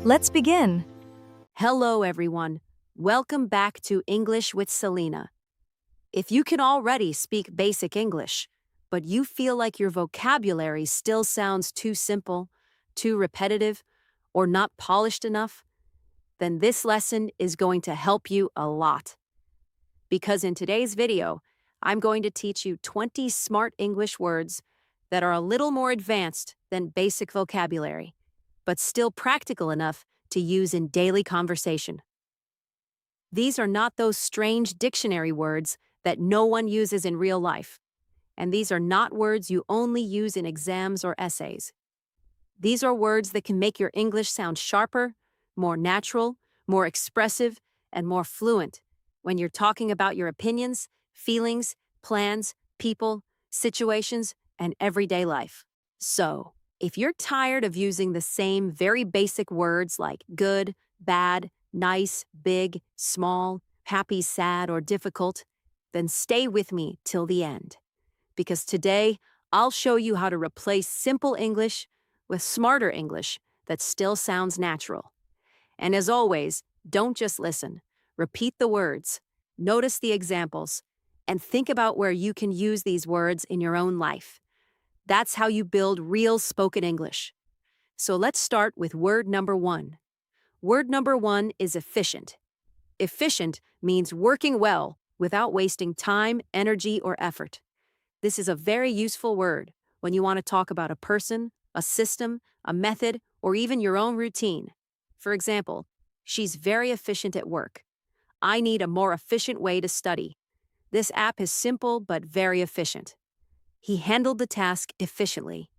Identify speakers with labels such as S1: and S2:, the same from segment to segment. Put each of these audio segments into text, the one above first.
S1: Let's begin.
S2: Hello, everyone. Welcome back to English with Selena. If you can already speak basic English, but you feel like your vocabulary still sounds too simple, too repetitive, or not polished enough, then this lesson is going to help you a lot. Because in today's video, I'm going to teach you 20 smart English words that are a little more advanced than basic vocabulary, but still practical enough to use in daily conversation. These are not those strange dictionary words that no one uses in real life, and these are not words you only use in exams or essays. These are words that can make your English sound sharper, more natural, more expressive, and more fluent when you're talking about your opinions, feelings, plans, people, situations, and everyday life. So, if you're tired of using the same very basic words like good, bad, nice, big, small, happy, sad, or difficult, then stay with me till the end. Because today, I'll show you how to replace simple English with smarter English that still sounds natural. And as always, don't just listen. Repeat the words, notice the examples, and think about where you can use these words in your own life. That's how you build real spoken English. So let's start with word number 1. Word number 1 is efficient. Efficient means working well without wasting time, energy, or effort. This is a very useful word when you want to talk about a person, a system, a method, or even your own routine. For example, she's very efficient at work. I need a more efficient way to study. This app is simple but very efficient. He handled the task efficiently.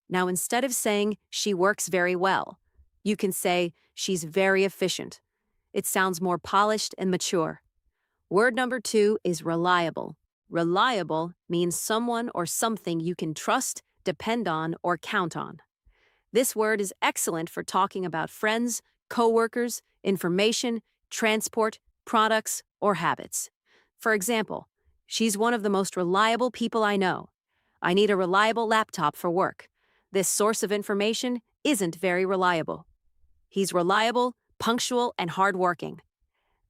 S2: Now, instead of saying she works very well, you can say she's very efficient. It sounds more polished and mature. Word number 2 is reliable. Reliable means someone or something you can trust, depend on, or count on. This word is excellent for talking about friends, coworkers, information, transport, products, or habits. For example, she's one of the most reliable people I know. I need a reliable laptop for work. This source of information isn't very reliable. He's reliable, punctual, and hardworking.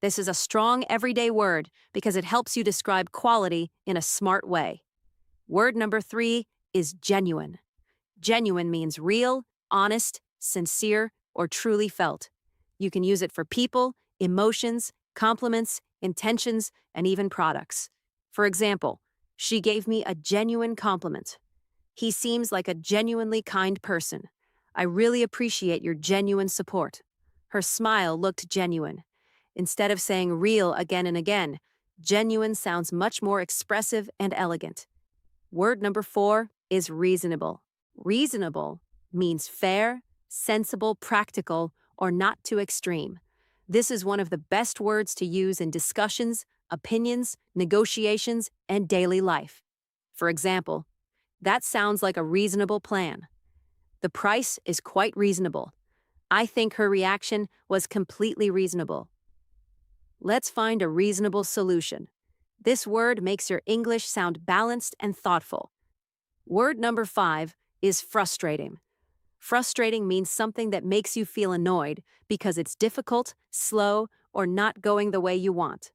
S2: This is a strong everyday word because it helps you describe quality in a smart way. Word number 3 is genuine. Genuine means real, honest, sincere, or truly felt. You can use it for people, emotions, compliments, intentions, and even products. For example, she gave me a genuine compliment. He seems like a genuinely kind person. I really appreciate your genuine support. Her smile looked genuine. Instead of saying real again and again, genuine sounds much more expressive and elegant. Word number 4 is reasonable. Reasonable means fair, sensible, practical, or not too extreme. This is one of the best words to use in discussions, opinions, negotiations, and daily life. For example, that sounds like a reasonable plan. The price is quite reasonable. I think her reaction was completely reasonable. Let's find a reasonable solution. This word makes your English sound balanced and thoughtful. Word number 5 is frustrating. Frustrating means something that makes you feel annoyed because it's difficult, slow, or not going the way you want.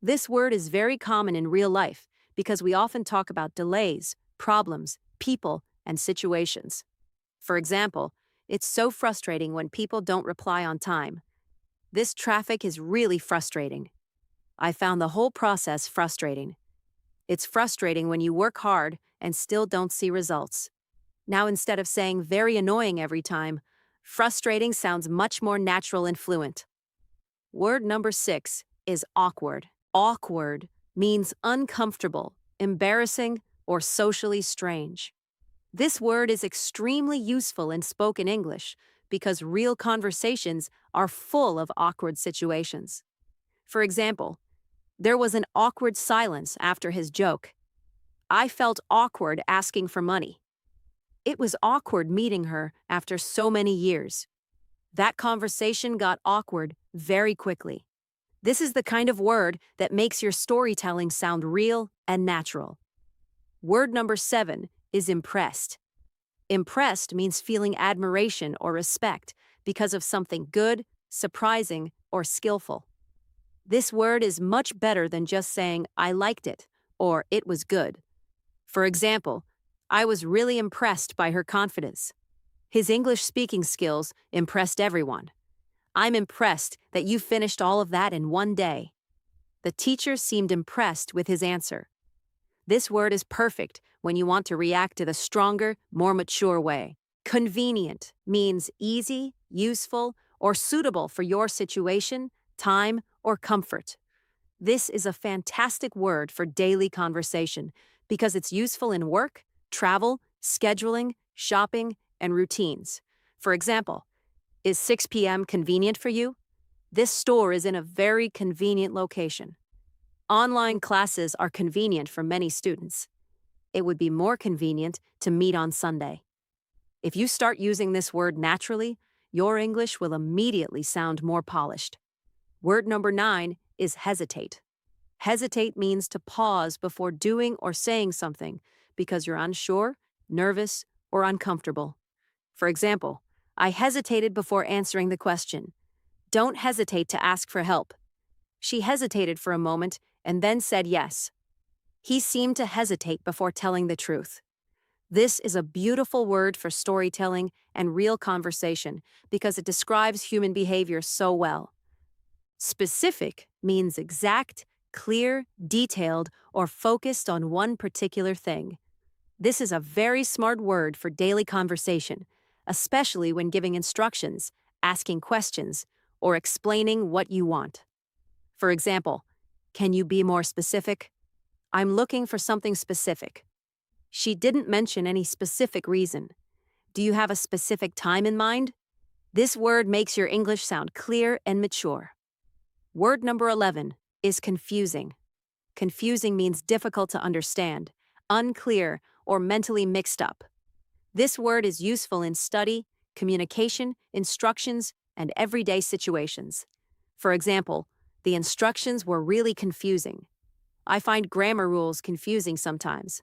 S2: This word is very common in real life because we often talk about delays, problems, people, and situations. For example, it's so frustrating when people don't reply on time. This traffic is really frustrating. I found the whole process frustrating. It's frustrating when you work hard and still don't see results. Now, instead of saying very annoying every time, frustrating sounds much more natural and fluent. Word number 6 is awkward. Awkward means uncomfortable, embarrassing, or socially strange. This word is extremely useful in spoken English because real conversations are full of awkward situations. For example, there was an awkward silence after his joke. I felt awkward asking for money. It was awkward meeting her after so many years. That conversation got awkward very quickly. This is the kind of word that makes your storytelling sound real and natural. Word number 7 is impressed. Impressed means feeling admiration or respect because of something good, surprising, or skillful. This word is much better than just saying, I liked it, or it was good. For example, I was really impressed by her confidence. His English speaking skills impressed everyone. I'm impressed that you finished all of that in one day. The teacher seemed impressed with his answer. This word is perfect when you want to react to the stronger, more mature way. Convenient means easy, useful, or suitable for your situation, time, or comfort. This is a fantastic word for daily conversation because it's useful in work, travel, scheduling, shopping, and routines. For example, is 6 p.m. convenient for you? This store is in a very convenient location. Online classes are convenient for many students. It would be more convenient to meet on Sunday. If you start using this word naturally, your English will immediately sound more polished. Word number 9 is hesitate. Hesitate means to pause before doing or saying something because you're unsure, nervous, or uncomfortable. For example, I hesitated before answering the question. Don't hesitate to ask for help. She hesitated for a moment and then said yes. He seemed to hesitate before telling the truth. This is a beautiful word for storytelling and real conversation because it describes human behavior so well. Specific means exact, clear, detailed, or focused on one particular thing. This is a very smart word for daily conversation, especially when giving instructions, asking questions, or explaining what you want. For example, can you be more specific? I'm looking for something specific. She didn't mention any specific reason. Do you have a specific time in mind? This word makes your English sound clear and mature. Word number 11 is confusing. Confusing means difficult to understand, unclear, or mentally mixed up. This word is useful in study, communication, instructions, and everyday situations. For example, the instructions were really confusing. I find grammar rules confusing sometimes.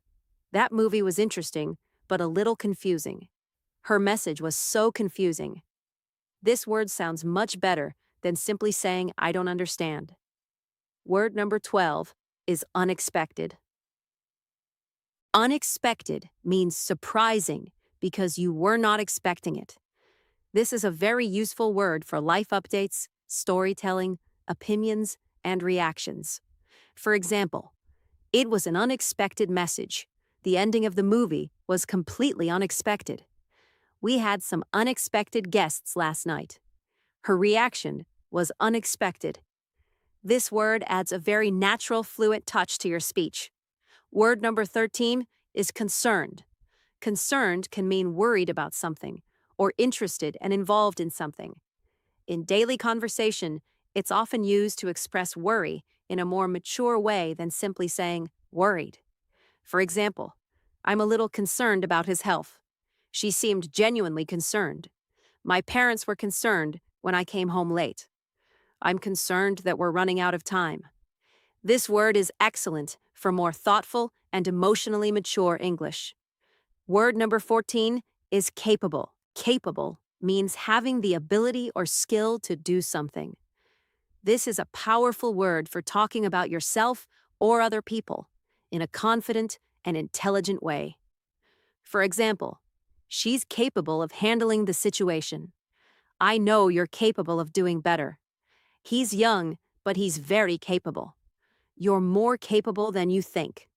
S2: That movie was interesting, but a little confusing. Her message was so confusing. This word sounds much better than simply saying, I don't understand. Word number 12 is unexpected. Unexpected means surprising because you were not expecting it. This is a very useful word for life updates, storytelling, opinions, and reactions. For example, it was an unexpected message. The ending of the movie was completely unexpected. We had some unexpected guests last night. Her reaction was unexpected. This word adds a very natural, fluent touch to your speech. Word number 13 is concerned. Concerned can mean worried about something or interested and involved in something. In daily conversation, it's often used to express worry in a more mature way than simply saying, worried. For example, I'm a little concerned about his health. She seemed genuinely concerned. My parents were concerned when I came home late. I'm concerned that we're running out of time. This word is excellent for more thoughtful and emotionally mature English. Word number 14 is capable. Capable means having the ability or skill to do something. This is a powerful word for talking about yourself or other people in a confident and intelligent way. For example, she's capable of handling the situation. I know you're capable of doing better. He's young, but he's very capable. You're more capable than you think.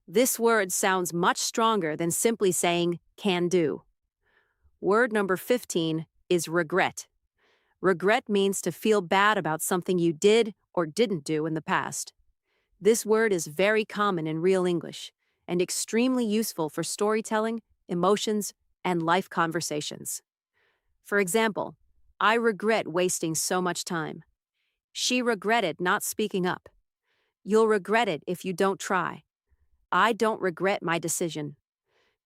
S2: This word sounds much stronger than simply saying can do. Word number 15 is regret. Regret means to feel bad about something you did or didn't do in the past. This word is very common in real English and extremely useful for storytelling, emotions, and life conversations. For example, I regret wasting so much time. She regretted not speaking up. You'll regret it if you don't try. I don't regret my decision.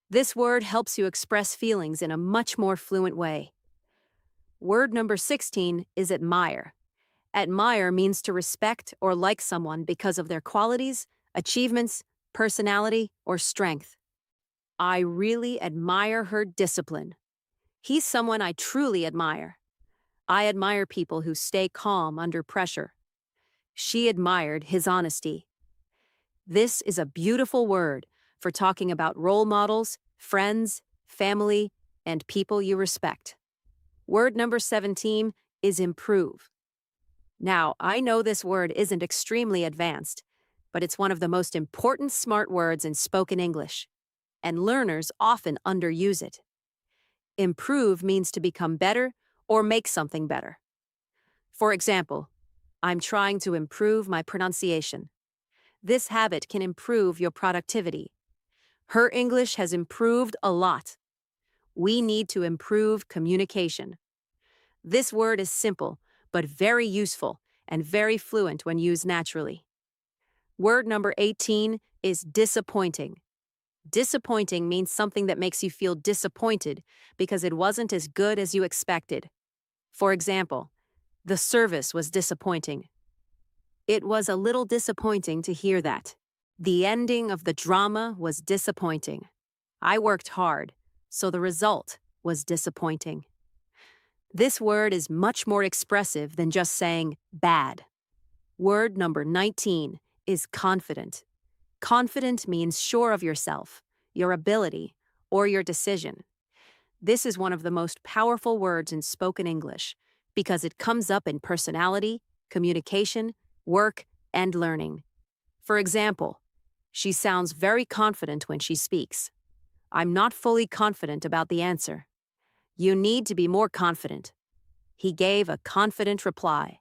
S2: This word helps you express feelings in a much more fluent way. Word number 16 is admire. Admire means to respect or like someone because of their qualities, achievements, personality, or strength. I really admire her discipline. He's someone I truly admire. I admire people who stay calm under pressure. She admired his honesty. This is a beautiful word for talking about role models, friends, family, and people you respect. Word number 17 is improve. Now, I know this word isn't extremely advanced, but it's one of the most important smart words in spoken English, and learners often underuse it. Improve means to become better or make something better. For example, I'm trying to improve my pronunciation. This habit can improve your productivity. Her English has improved a lot. We need to improve communication. This word is simple, but very useful and very fluent when used naturally. Word number 18 is disappointing. Disappointing means something that makes you feel disappointed because it wasn't as good as you expected. For example, the service was disappointing. It was a little disappointing to hear that. The ending of the drama was disappointing. I worked hard, so the result was disappointing. This word is much more expressive than just saying bad. Word number 19 is confident. Confident means sure of yourself, your ability, or your decision. This is one of the most powerful words in spoken English because it comes up in personality, communication, work, and learning. For example, she sounds very confident when she speaks. I'm not fully confident about the answer. You need to be more confident. He gave a confident reply.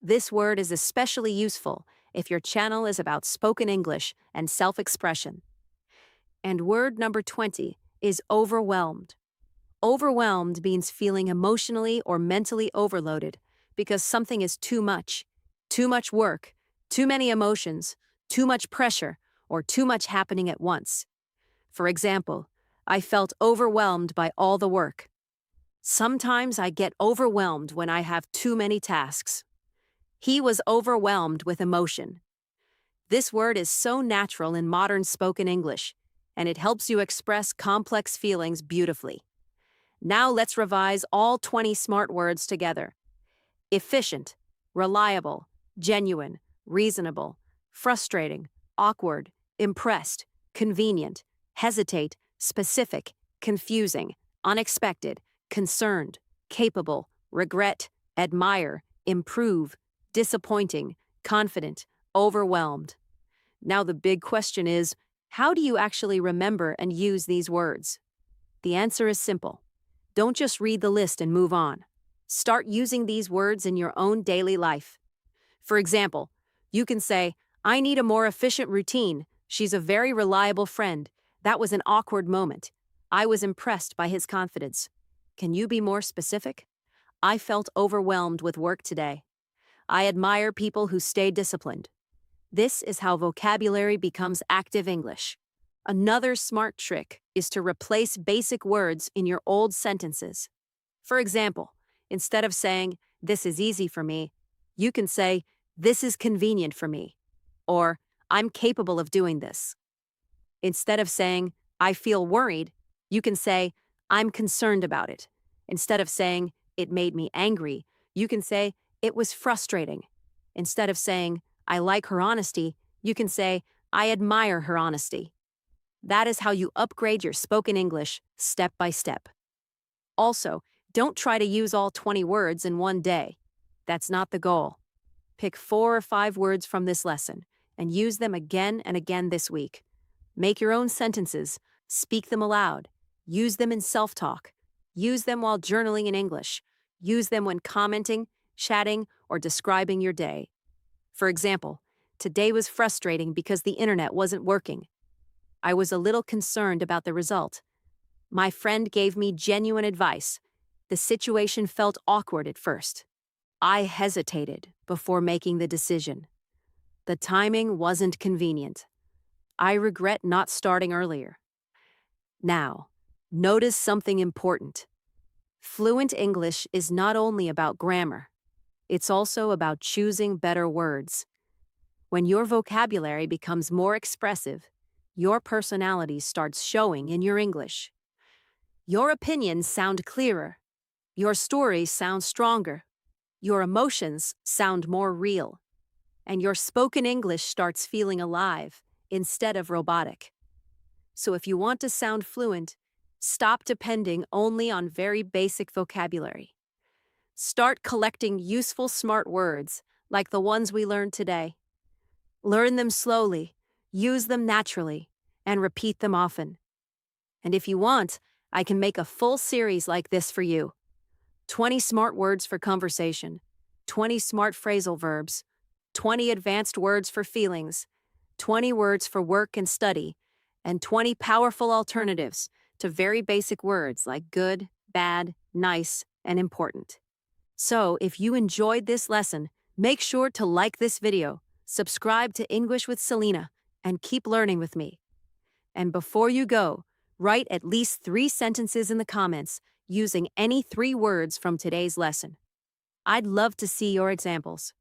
S2: This word is especially useful if your channel is about spoken English and self-expression. And word number 20 is overwhelmed. Overwhelmed means feeling emotionally or mentally overloaded because something is too much work, too many emotions, too much pressure, or too much happening at once. For example, I felt overwhelmed by all the work. Sometimes I get overwhelmed when I have too many tasks. He was overwhelmed with emotion. This word is so natural in modern spoken English, and it helps you express complex feelings beautifully. Now let's revise all 20 smart words together. Efficient, reliable, genuine, reasonable, frustrating, awkward, impressed, convenient, hesitate, specific, confusing, unexpected, concerned, capable, regret, admire, improve, disappointing, confident, overwhelmed. Now the big question is, how do you actually remember and use these words? The answer is simple. Don't just read the list and move on. Start using these words in your own daily life. For example, you can say, I need a more efficient routine. She's a very reliable friend. That was an awkward moment. I was impressed by his confidence. Can you be more specific? I felt overwhelmed with work today. I admire people who stay disciplined. This is how vocabulary becomes active English. Another smart trick is to replace basic words in your old sentences. For example, instead of saying, this is easy for me, you can say, this is convenient for me, or I'm capable of doing this. Instead of saying, I feel worried, you can say, I'm concerned about it. Instead of saying, it made me angry, you can say, it was frustrating. Instead of saying, I like her honesty, you can say, I admire her honesty. That is how you upgrade your spoken English step by step. Also, don't try to use all 20 words in one day. That's not the goal. Pick 4 or 5 words from this lesson and use them again and again this week. Make your own sentences, speak them aloud, use them in self-talk, use them while journaling in English, use them when commenting, chatting, or describing your day. For example, today was frustrating because the internet wasn't working. I was a little concerned about the result. My friend gave me genuine advice. The situation felt awkward at first. I hesitated before making the decision. The timing wasn't convenient. I regret not starting earlier. Now, notice something important. Fluent English is not only about grammar. It's also about choosing better words. When your vocabulary becomes more expressive, your personality starts showing in your English. Your opinions sound clearer. Your stories sound stronger. Your emotions sound more real. And your spoken English starts feeling alive instead of robotic. So if you want to sound fluent, stop depending only on very basic vocabulary. Start collecting useful smart words like the ones we learned today. Learn them slowly, use them naturally, and repeat them often. And if you want, I can make a full series like this for you. 20 smart words for conversation, 20 smart phrasal verbs, 20 advanced words for feelings, 20 words for work and study, and 20 powerful alternatives to very basic words like good, bad, nice, and important. So, if you enjoyed this lesson, make sure to like this video, subscribe to English with Selena, and keep learning with me. And before you go, write at least 3 sentences in the comments using any 3 words from today's lesson. I'd love to see your examples.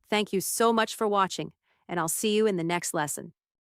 S2: Thank you so much for watching, and I'll see you in the next lesson.